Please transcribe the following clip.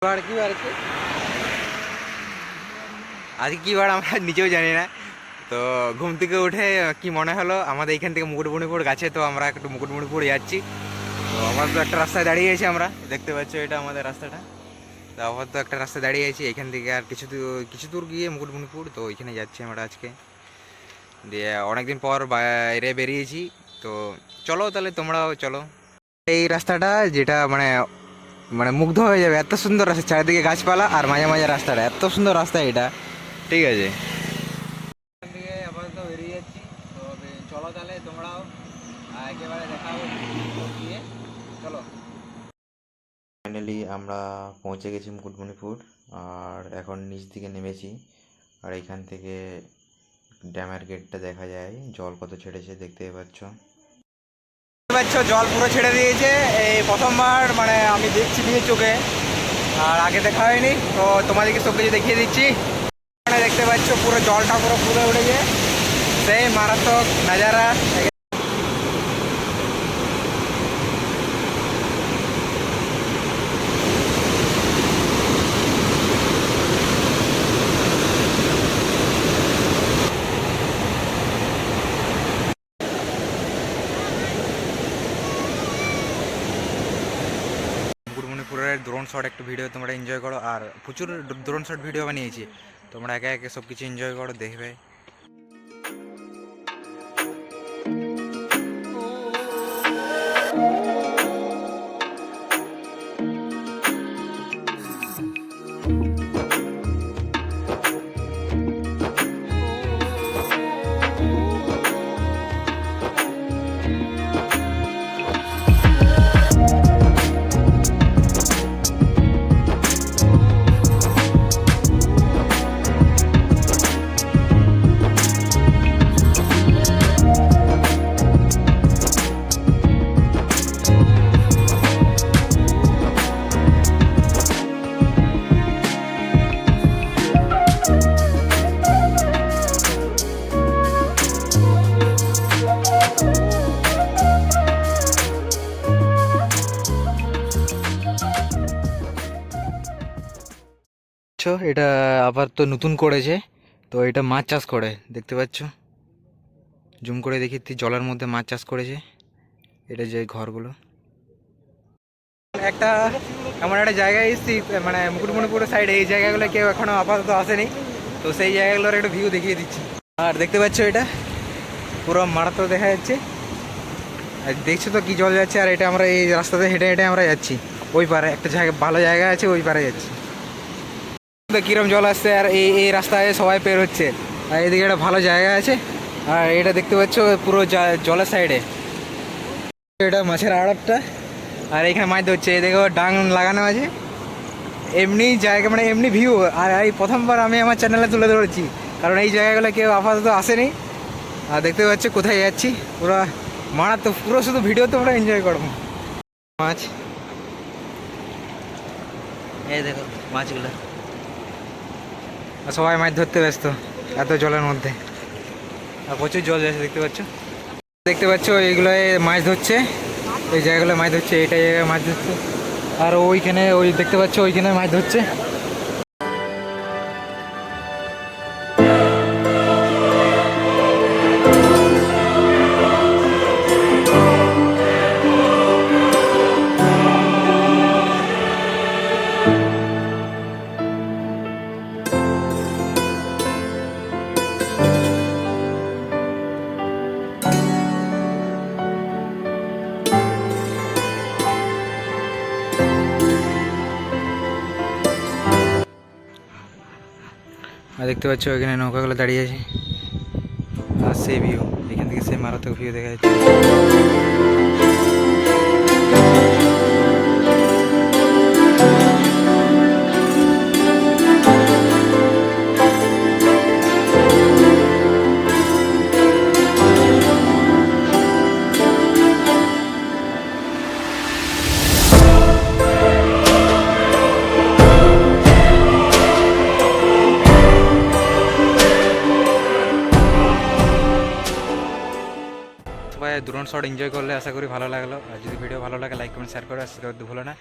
বার কি বার আছে আজকে কি বার আমরা নিজেও জানি না। তো ঘুম থেকে উঠে কি মনে হলো আমাদের এখান থেকে মুকুটমণিপুর গাছে, তো আমরা একটু মুকুটমণিপুর যাচ্ছি। তো আমার তো একটা রাস্তায় দাঁড়িয়ে আছি, আমরা দেখতে পাচ্ছ এটা আমাদের রাস্তাটা। তো আমার তো একটা রাস্তায় দাঁড়িয়ে আছি, এখান থেকে আর কিছু দূর গিয়ে মুকুটমণিপুর, তো ওইখানে যাচ্ছি আমরা আজকে। দিয়ে অনেকদিন পর বাইরে বেরিয়েছি, তো চলো তাহলে তোমরাও চলো। এই রাস্তাটা যেটা মানে মানে মুগ্ধ হয়ে যাবে, এত সুন্দর রাস্তা, চারিদিকে গাছপালা আর মাঝে মাঝে রাস্তাটা, এত সুন্দর রাস্তা এটা। ঠিক আছে, এখান থেকে আপাতত বেরিয়ে যাচ্ছি। তো চলো তাহলে তোমরাও একেবারে দেখা হবে গিয়ে, চলো। ফাইনালি আমরা পৌঁছে গেছি মুকুটমণিপুর, আর এখন নিচ দিকে নেমেছি। আর এখান থেকে ড্যামের গেটটা দেখা যায়, জল কত ছেড়েছে দেখতেই পাচ্ছ। জল পুরো ছেড়ে দিয়েছে, এই প্রথমবার মানে আমি দেখছি দিয়ে চোখে, আর আগে দেখা হয়নি। তো তোমাদেরকে সব কিছু দেখিয়ে দিচ্ছি। দেখতে পাচ্ছ পুরো জলটা পুরো ফুলে উঠেছে, সেই মারাত্মক নাজারা। মুকুটমণিপুরের ড্রোন শট একটু ভিডিও তোমরা এনজয় করো, আর প্রচুর ড্রোন শট ভিডিও বানিয়েছি, তোমরা একে একে সব কিছু এনজয় করো, দেখবে। এটা আবার তো নতুন করেছে, তো এটা মাছ চাষ করে, দেখতে পাচ্ছ, জুম করে দেখি, জলের মধ্যে মাছ চাষ করেছে। এটা যে ঘরগুলো, একটা এমন একটা জায়গায় এসেছি মানে মুকুটমণিপুরের সাইডে, এই জায়গাগুলো কেউ এখনো আপাতত আসেনি, তো সেই জায়গাগুলোর একটু ভিউ দেখিয়ে দিচ্ছি। আর দেখতে পাচ্ছ এটা পুরো মারাত্মক দেখা যাচ্ছে, আর দেখছো তো কি জল যাচ্ছে। আর এটা আমরা এই রাস্তাতে হেঁটে হেঁটে আমরা যাচ্ছি, ওই পারে একটা জায়গা ভালো জায়গা আছে, ওই পারে যাচ্ছি। কিরম জল আসছে, আর এই রাস্তায় সবাই পের হচ্ছে, আর এদিকে একটা ভালো জায়গা আছে। আর এটা দেখতে পাচ্ছ পুরো জলের সাইডে, এটা মাছের আড়তটা, আর এখানে মাছ ধরছে, এই দেখো ডাং লাগানো আছে। এমনি জায়গা মানে এমনি ভিউ, আর এই প্রথমবার আমি আমার চ্যানেলে তুলে ধরেছি, কারণ এই জায়গাগুলো কেউ আপাতত আসেনি। আর দেখতে পাচ্ছ কোথায় যাচ্ছি, পুরো মারাত্মক, পুরো শুধু ভিডিও তোমরা এনজয় করো। মাছ, এই দেখো মাছগুলো, সবাই মাছ ধরতে ব্যস্ত এত জলের মধ্যে, আর প্রচুর জল যাচ্ছে দেখতে পাচ্ছ এইগুলো মাছ ধরছে, এই জায়গাগুলো মাছ ধরছে, এইটা জায়গায় মাছ ধরছে। আর ওইখানে ওই দেখতে পাচ্ছ ওইখানে মাছ ধরছে। আর দেখতে পাচ্ছ ওইখানে নৌকাগুলো দাঁড়িয়ে আছে, আর সেই ভিউ, এখান থেকে সেই মারাত্মক ভিউ দেখা যাচ্ছে। ড্রোন শট এনজয় করলে আশা করি ভালো লাগলো। আর যদি ভিডিও ভালো লাগে লাইক কমেন্ট শেয়ার করে আসতে ভুলো না।